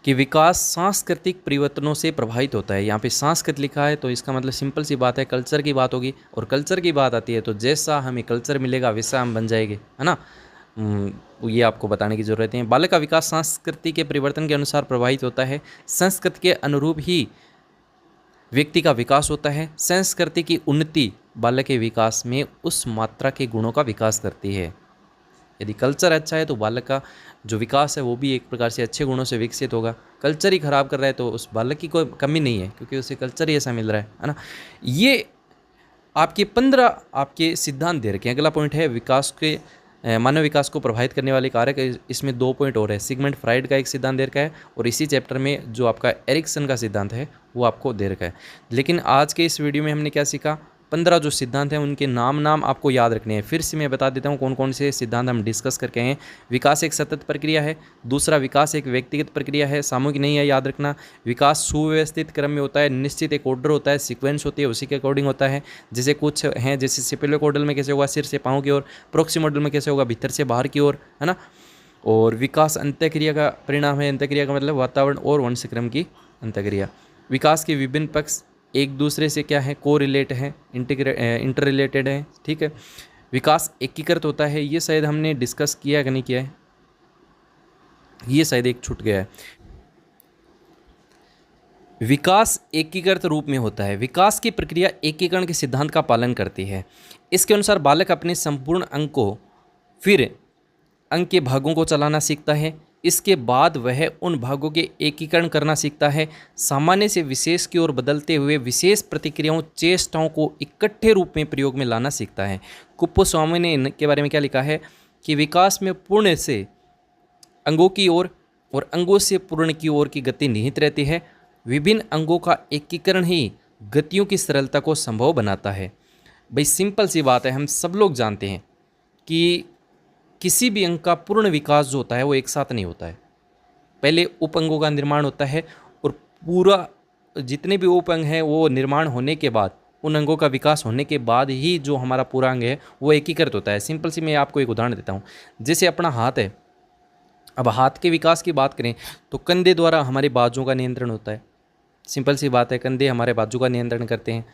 कि विकास सांस्कृतिक परिवर्तनों से प्रभावित होता है। यहाँ पे सांस्कृत लिखा है तो इसका मतलब सिंपल सी बात है, कल्चर की बात होगी। और कल्चर की बात आती है तो जैसा हमें कल्चर मिलेगा वैसा हम बन जाएंगे, है ना। ये आपको बताने की ज़रूरत है। बालक का विकास संस्कृति के परिवर्तन के अनुसार प्रभावित होता है। संस्कृति के अनुरूप ही व्यक्ति का विकास होता है। संस्कृति की उन्नति बालक के विकास में उस मात्रा के गुणों का विकास करती है। यदि कल्चर अच्छा है तो बालक का जो विकास है वो भी एक प्रकार से अच्छे गुणों से विकसित होगा। कल्चर ही खराब कर रहा है तो उस बालक की कोई कमी नहीं है, क्योंकि उसे कल्चर ही ऐसा मिल रहा है ना। ये आपके 15 आपके सिद्धांत दे रखे हैं। अगला पॉइंट है विकास के मानव विकास को प्रभावित करने वाले कारक। इसमें 2 पॉइंट और है। सिगमंड फ्राइड का एक सिद्धांत दे रखा है और इसी चैप्टर में जो आपका एरिक्सन का सिद्धांत है वो आपको दे रखा है। लेकिन आज के इस वीडियो में हमने क्या सीखा? 15 जो सिद्धांत हैं उनके नाम आपको याद रखने हैं। फिर से मैं बता देता हूँ कौन कौन से सिद्धांत हम डिस्कस करके हैं। विकास एक सतत प्रक्रिया है। दूसरा, विकास एक व्यक्तिगत प्रक्रिया है, सामूहिक नहीं है, याद रखना। विकास सुव्यवस्थित क्रम में होता है, निश्चित एक ऑर्डर होता है, सीक्वेंस होती है, उसी के अकॉर्डिंग होता है। जैसे कुछ हैं, जैसे सिपेलिक मॉडल में कैसे होगा सिर से पाँव की ओर, प्रोक्सी मॉडल में कैसे होगा भीतर से बाहर की ओर, है ना। और विकास अंतःक्रिया का परिणाम है। अंतःक्रिया का मतलब वातावरण और वंशक्रम की अंतःक्रिया। विकास के विभिन्न पक्ष एक दूसरे से क्या है, कोरिलेट है, इंटर रिलेटेड है, ठीक है। विकास एकीकृत होता है, ये शायद हमने डिस्कस किया कि नहीं किया है, ये शायद एक छूट गया है। विकास एकीकृत रूप में होता है। विकास की प्रक्रिया एकीकरण के सिद्धांत का पालन करती है। इसके अनुसार बालक अपने संपूर्ण अंग को फिर अंग के भागों को चलाना सीखता है। इसके बाद वह उन भागों के एकीकरण करना सीखता है। सामान्य से विशेष की ओर बदलते हुए विशेष प्रतिक्रियाओं चेष्टाओं को इकट्ठे रूप में प्रयोग में लाना सीखता है। कुप्पोस्वामी ने इनके बारे में क्या लिखा है कि विकास में पूर्ण से अंगों की ओर और अंगों से पूर्ण की ओर की गति निहित रहती है। विभिन्न अंगों का एकीकरण ही गतियों की सरलता को संभव बनाता है। भाई सिंपल सी बात है, हम सब लोग जानते हैं कि किसी भी अंग का पूर्ण विकास जो होता है वो एक साथ नहीं होता है। पहले उप अंगों का निर्माण होता है और पूरा जितने भी उप अंग हैं वो निर्माण होने के बाद, उन अंगों का विकास होने के बाद ही जो हमारा पूरा अंग है वो एकीकृत होता है। सिंपल सी मैं आपको एक उदाहरण देता हूँ। जैसे अपना हाथ है, अब हाथ के विकास की बात करें तो कंधे द्वारा हमारे बाजुओं का नियंत्रण होता है। सिंपल सी बात है, कंधे हमारे बाजू का नियंत्रण करते हैं।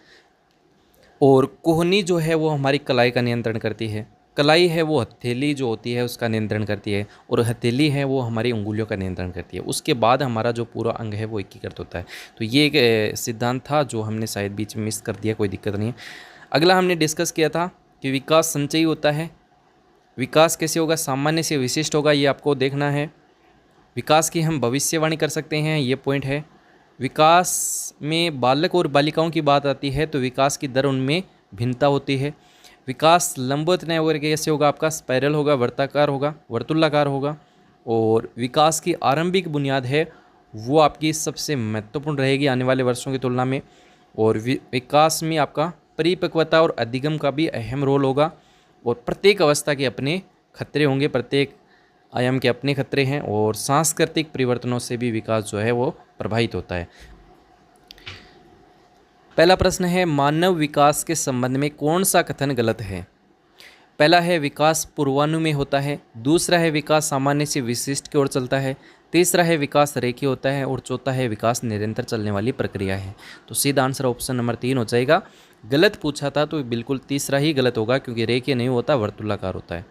और कोहनी जो है वो हमारी कलाई का नियंत्रण करती है। कलाई है वो हथेली जो होती है उसका नियंत्रण करती है, और हथेली है वो हमारी उंगलियों का नियंत्रण करती है। उसके बाद हमारा जो पूरा अंग है वो एकीकृत होता है। तो ये एक सिद्धांत था जो हमने शायद बीच में मिस कर दिया, कोई दिक्कत नहीं है। अगला हमने डिस्कस किया था कि विकास संचयी होता है। विकास कैसे होगा, सामान्य से विशिष्ट होगा, ये आपको देखना है। विकास की हम भविष्यवाणी कर सकते हैं, ये पॉइंट है। विकास में बालक और बालिकाओं की बात आती है तो विकास की दर उनमें भिन्नता होती है। विकास लंबवत नहीं होगा, कैसे होगा, आपका स्पाइरल होगा, वर्ताकार होगा, वर्तुलाकार होगा। और विकास की आरंभिक बुनियाद है वो आपकी सबसे महत्वपूर्ण रहेगी आने वाले वर्षों की तुलना में। और विकास में आपका परिपक्वता और अधिगम का भी अहम रोल होगा। और प्रत्येक अवस्था के अपने खतरे होंगे, प्रत्येक आयाम के अपने खतरे हैं। और सांस्कृतिक परिवर्तनों से भी विकास जो है वो प्रभावित होता है। पहला प्रश्न है, मानव विकास के संबंध में कौन सा कथन गलत है। पहला है विकास पूर्वानुमेय होता है। दूसरा है विकास सामान्य से विशिष्ट की ओर चलता है। तीसरा है विकास रेखीय होता है। और चौथा है विकास निरंतर चलने वाली प्रक्रिया है। तो सीधा आंसर ऑप्शन नंबर 3 हो जाएगा। गलत पूछा था तो बिल्कुल तीसरा ही गलत होगा, क्योंकि रेखीय नहीं होता, वर्तुलाकार होता है।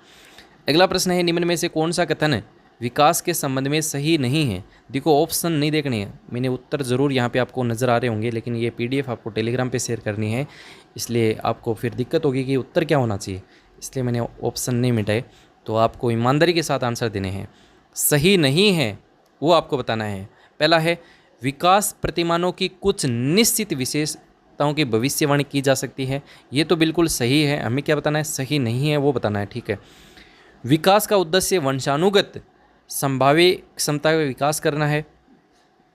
अगला प्रश्न है, निम्न में से कौन सा कथन विकास के संबंध में सही नहीं है। देखो ऑप्शन नहीं देखने हैं, मैंने उत्तर ज़रूर यहाँ पे आपको नज़र आ रहे होंगे, लेकिन ये PDF आपको टेलीग्राम पे शेयर करनी है, इसलिए आपको फिर दिक्कत होगी कि उत्तर क्या होना चाहिए, इसलिए मैंने ऑप्शन नहीं मिटाए। तो आपको ईमानदारी के साथ आंसर देने हैं। सही नहीं है वो आपको बताना है। पहला है, विकास प्रतिमानों की कुछ निश्चित विशेषताओं की भविष्यवाणी की जा सकती है। ये तो बिल्कुल सही है, हमें क्या बताना है, सही नहीं है वो बताना है, ठीक है। विकास का उद्देश्य वंशानुगत संभाव्य क्षमता का विकास करना है।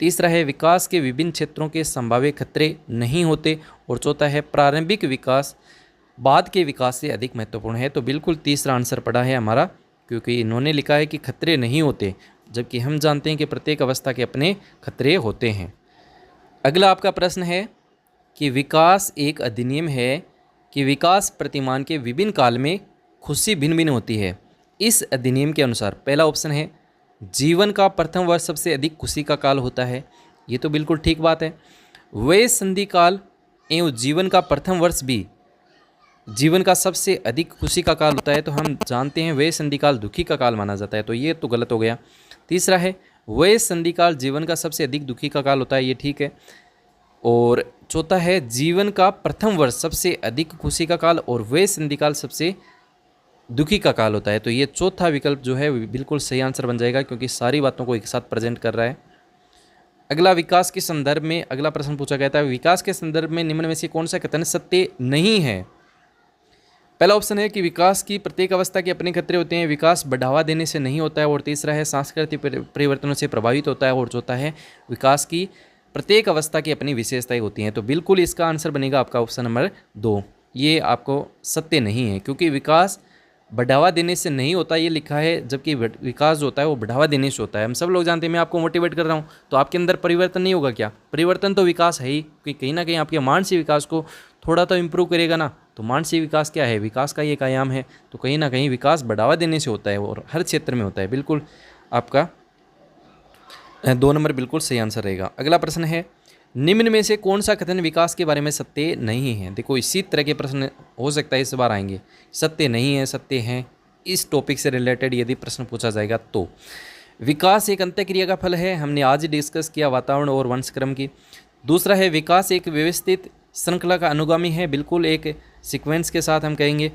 तीसरा है, विकास के विभिन्न क्षेत्रों के संभाव्य खतरे नहीं होते। और चौथा है, प्रारंभिक विकास बाद के विकास से अधिक महत्वपूर्ण है। तो बिल्कुल तीसरा आंसर पड़ा है हमारा, क्योंकि इन्होंने लिखा है कि खतरे नहीं होते, जबकि हम जानते हैं कि प्रत्येक अवस्था के अपने खतरे होते हैं। अगला आपका प्रश्न है कि विकास एक अधिनियम है कि विकास प्रतिमान के विभिन्न काल में खुशी भिन्न भिन्न होती है। इस अधिनियम के अनुसार पहला ऑप्शन है, जीवन का प्रथम वर्ष सबसे अधिक खुशी का काल होता है। ये तो बिल्कुल ठीक बात है। वह संधि काल एवं जीवन का प्रथम वर्ष भी जीवन का सबसे अधिक खुशी का काल होता है। तो हम जानते हैं वह संधि काल दुखी का काल माना जाता है, तो ये तो गलत हो गया। तीसरा है, वह संधि काल जीवन का सबसे अधिक दुखी का काल होता है, ये ठीक है। और चौथा है, जीवन का प्रथम वर्ष सबसे अधिक खुशी का काल और वह संधि काल सबसे दुखी का काल होता है। तो ये चौथा विकल्प जो है बिल्कुल सही आंसर बन जाएगा, क्योंकि सारी बातों को एक साथ प्रेजेंट कर रहा है। अगला, विकास के संदर्भ में अगला प्रश्न पूछा गया था, विकास के संदर्भ में निम्न में से कौन सा कथन सत्य नहीं है। पहला ऑप्शन है कि विकास की प्रत्येक अवस्था के अपने खतरे होते हैं, विकास बढ़ावा देने से नहीं होता है। और तीसरा है, सांस्कृतिक परिवर्तनों से प्रभावित होता है। और चौथा है, विकास की प्रत्येक अवस्था की अपनी विशेषताएं होती हैं। तो बिल्कुल इसका आंसर बनेगा आपका ऑप्शन नंबर 2, ये आपको सत्य नहीं है, क्योंकि विकास बढ़ावा देने से नहीं होता ये लिखा है, जबकि विकास जो होता है वो बढ़ावा देने से होता है। हम सब लोग जानते हैं, मैं आपको मोटिवेट कर रहा हूँ तो आपके अंदर परिवर्तन नहीं होगा क्या? परिवर्तन तो विकास है ही, क्योंकि कहीं ना कहीं आपके मानसिक विकास को थोड़ा तो इम्प्रूव करेगा ना। तो मानसिक विकास क्या है? विकास का ही एक आयाम है। तो कहीं ना कहीं विकास बढ़ावा देने से होता है और हर क्षेत्र में होता है। बिल्कुल आपका 2 नंबर बिल्कुल सही आंसर रहेगा। अगला प्रश्न है, निम्न में से कौन सा कथन विकास के बारे में सत्य नहीं है? देखो इसी तरह के प्रश्न हो सकता है इस बार आएंगे, सत्य नहीं है, सत्य है। इस टॉपिक से रिलेटेड यदि प्रश्न पूछा जाएगा तो विकास एक अंतःक्रिया का फल है, हमने आज डिस्कस किया वातावरण और वंशक्रम की। दूसरा है विकास एक व्यवस्थित श्रृंखला का अनुगामी है, बिल्कुल एक सीक्वेंस के साथ हम कहेंगे।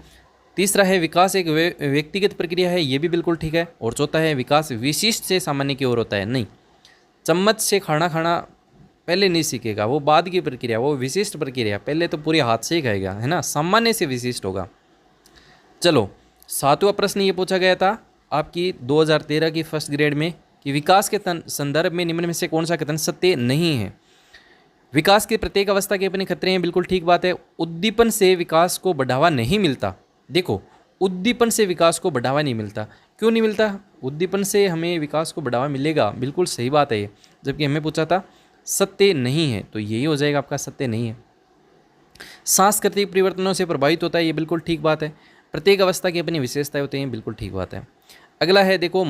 तीसरा है विकास एक व्यक्तिगत प्रक्रिया है, ये भी बिल्कुल ठीक है। और चौथा है विकास विशिष्ट से सामान्य की ओर होता है। नहीं, चम्मच से खाना खाना पहले नहीं सीखेगा, वो बाद की प्रक्रिया, वो विशिष्ट प्रक्रिया। पहले तो पूरे हाथ से ही खाएगा, है ना, सामान्य से विशिष्ट होगा। चलो 7वां प्रश्न ये पूछा गया था आपकी 2013 की फर्स्ट ग्रेड में कि विकास के संदर्भ में निम्न में से कौन सा कथन सत्य नहीं है? विकास की प्रत्येक अवस्था के अपने खतरे हैं, बिल्कुल ठीक बात है। उद्दीपन से विकास को बढ़ावा नहीं मिलता। देखो उद्दीपन से विकास को बढ़ावा नहीं मिलता, क्यों नहीं मिलता? उद्दीपन से हमें विकास को बढ़ावा मिलेगा, बिल्कुल सही बात है ये। जबकि हमें पूछा था सत्य नहीं है, तो यही हो जाएगा आपका सत्य नहीं है। सांस्कृतिक परिवर्तनों से प्रभावित होता है, ये बिल्कुल ठीक बात है। प्रत्येक अवस्था की अपनी विशेषताएं होती हैं, बिल्कुल ठीक बात है। अगला है देखो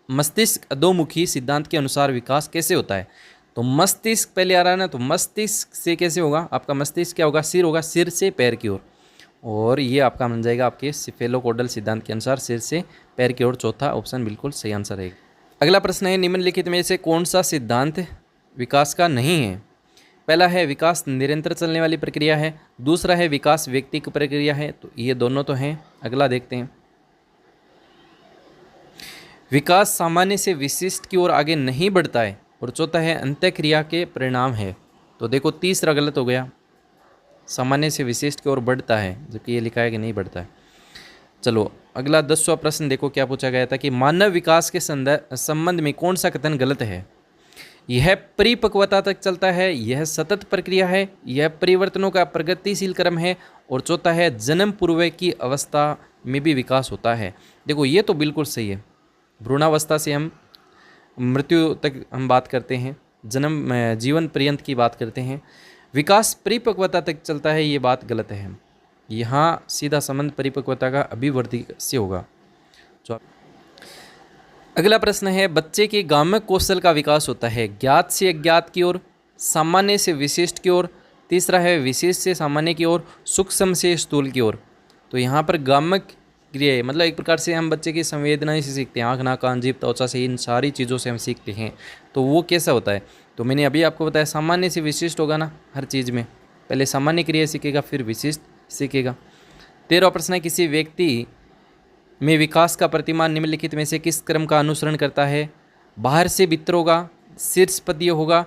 मस्तिष्क अधोमुखी सिद्धांत के अनुसार विकास कैसे होता है? तो मस्तिष्क पहले आ रहा है ना, तो मस्तिष्क से कैसे होगा? आपका मस्तिष्क क्या होगा? सिर होगा, सिर से पैर की ओर। और ये आपका बन जाएगा आपके सिफेलोकोडल सिद्धांत के अनुसार सिर से पैर की ओर। चौथा ऑप्शन बिल्कुल सही आंसर है। अगला प्रश्न है, निम्नलिखित में से कौन सा सिद्धांत विकास का नहीं है? पहला है विकास निरंतर चलने वाली प्रक्रिया है। दूसरा है विकास व्यक्तिगत प्रक्रिया है, तो ये दोनों तो हैं। अगला देखते हैं, विकास सामान्य से विशिष्ट की ओर आगे नहीं बढ़ता है। और चौथा है अंतःक्रिया के परिणाम है। तो देखो तीसरा गलत हो गया, सामान्य से विशिष्ट की ओर बढ़ता है, जबकि ये लिखा है कि नहीं बढ़ता है। चलो अगला 10वां प्रश्न देखो क्या पूछा गया था कि मानव विकास के संबंध में कौन सा कथन गलत है? यह परिपक्वता तक चलता है, यह सतत प्रक्रिया है, यह परिवर्तनों का प्रगतिशील क्रम है, और चौथा है जन्म पूर्व की अवस्था में भी विकास होता है। देखो ये तो बिल्कुल सही है, भ्रूणावस्था से हम मृत्यु तक हम बात करते हैं, जन्म जीवन पर्यंत की बात करते हैं। विकास परिपक्वता तक चलता है, ये बात गलत है। यहाँ सीधा संबंध परिपक्वता का अभिवृद्धि से होगा। अगला प्रश्न है, बच्चे के गामक कौशल का विकास होता है ज्ञात से अज्ञात की ओर, सामान्य से विशिष्ट की ओर। तीसरा है विशेष से सामान्य की ओर, सूक्ष्म से स्थूल की ओर। तो यहाँ पर गामक क्रिया मतलब एक प्रकार से हम बच्चे की संवेदनाएं से सीखते हैं, आँख नाक कान जीभ त्वचा से, इन सारी चीज़ों से हम सीखते हैं। तो वो कैसा होता है? तो मैंने अभी आपको बताया सामान्य से विशिष्ट होगा ना, हर चीज़ में पहले सामान्य क्रिया सीखेगा फिर विशिष्ट सीखेगा। 13वां प्रश्न है, किसी व्यक्ति में विकास का प्रतिमान निम्नलिखित में से किस क्रम का अनुसरण करता है? बाहर से भीतर होगा, शीर्षपदीय होगा,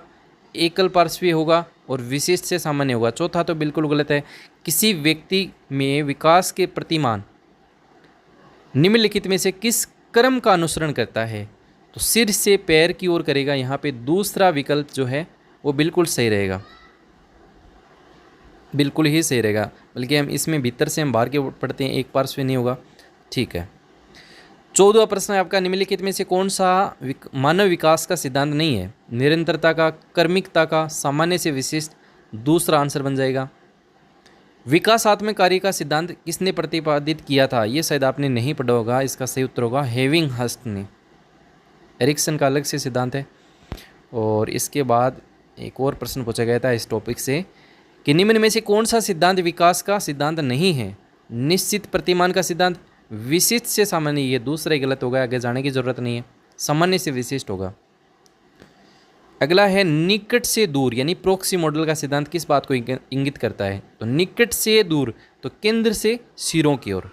एकल पार्श्वीय होगा, और विशिष्ट से सामान्य होगा। चौथा तो बिल्कुल गलत है। किसी व्यक्ति में विकास के प्रतिमान निम्नलिखित में से किस क्रम का अनुसरण करता है? तो सिर से पैर की ओर करेगा। यहाँ पे दूसरा विकल्प जो है वो बिल्कुल सही रहेगा, बिल्कुल ही सही रहेगा। बल्कि हम इसमें भीतर से हम बाहर की ओर पढ़ते हैं, एक पार्श्व नहीं होगा। ठीक है। 14वां प्रश्न है आपका, निम्नलिखित में से कौन सा मानव विकास का सिद्धांत नहीं है? निरंतरता का, कर्मिकता का, सामान्य से विशिष्ट। दूसरा आंसर बन जाएगा। विकासात्मक कार्य का सिद्धांत किसने प्रतिपादित किया था? ये शायद आपने नहीं पढ़ा होगा। इसका सही उत्तर होगा हेविंगहर्स्ट ने। एरिक्सन का अलग से सिद्धांत है। और इसके बाद एक और प्रश्न पूछा गया था इस टॉपिक से कि निम्न में से कौन सा सिद्धांत विकास का सिद्धांत नहीं है? निश्चित प्रतिमान का सिद्धांत, विशिष्ट से सामान्य। ये दूसरा ही गलत होगा, आगे जाने की जरूरत नहीं है, सामान्य से विशिष्ट होगा। अगला है निकट से दूर यानी प्रोक्सी मॉडल का सिद्धांत किस बात को इंगित करता है? तो निकट से दूर तो केंद्र से सिरों की ओर।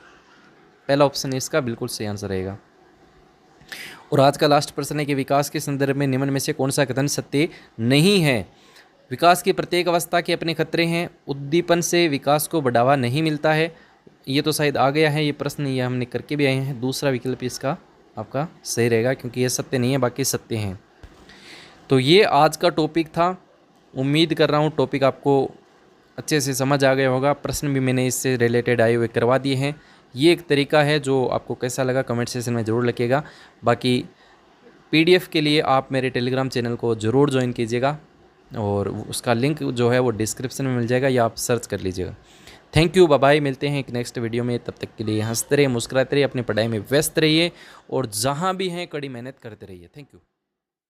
पहला ऑप्शन इसका बिल्कुल सही आंसर रहेगा। और आज का लास्ट प्रश्न है कि विकास के संदर्भ में निम्न में से कौन सा कथन सत्य नहीं है? विकास की प्रत्येक अवस्था के अपने खतरे हैं, उद्दीपन से विकास को बढ़ावा नहीं मिलता है। ये तो शायद आ गया है ये प्रश्न, ये हमने करके भी आए हैं। दूसरा विकल्प इसका आपका सही रहेगा, क्योंकि ये सत्य नहीं है, बाकी सत्य हैं। तो ये आज का टॉपिक था। उम्मीद कर रहा हूँ टॉपिक आपको अच्छे से समझ आ गया होगा। प्रश्न भी मैंने इससे रिलेटेड आए हुए करवा दिए हैं। ये एक तरीका है जो आपको कैसा लगा कमेंट सेक्शन में ज़रूर लिखिएगा। बाकी PDF के लिए आप मेरे टेलीग्राम चैनल को ज़रूर ज्वाइन कीजिएगा और उसका लिंक जो है वो डिस्क्रिप्शन में मिल जाएगा या आप सर्च कर लीजिएगा। Thank you, bye bye. मिलते हैं एक नेक्स्ट वीडियो में, तब तक के लिए हंसते रहिए, मुस्कुराते रहिए, अपनी पढ़ाई में व्यस्त रहिए और जहाँ भी हैं कड़ी मेहनत करते रहिए। Thank you.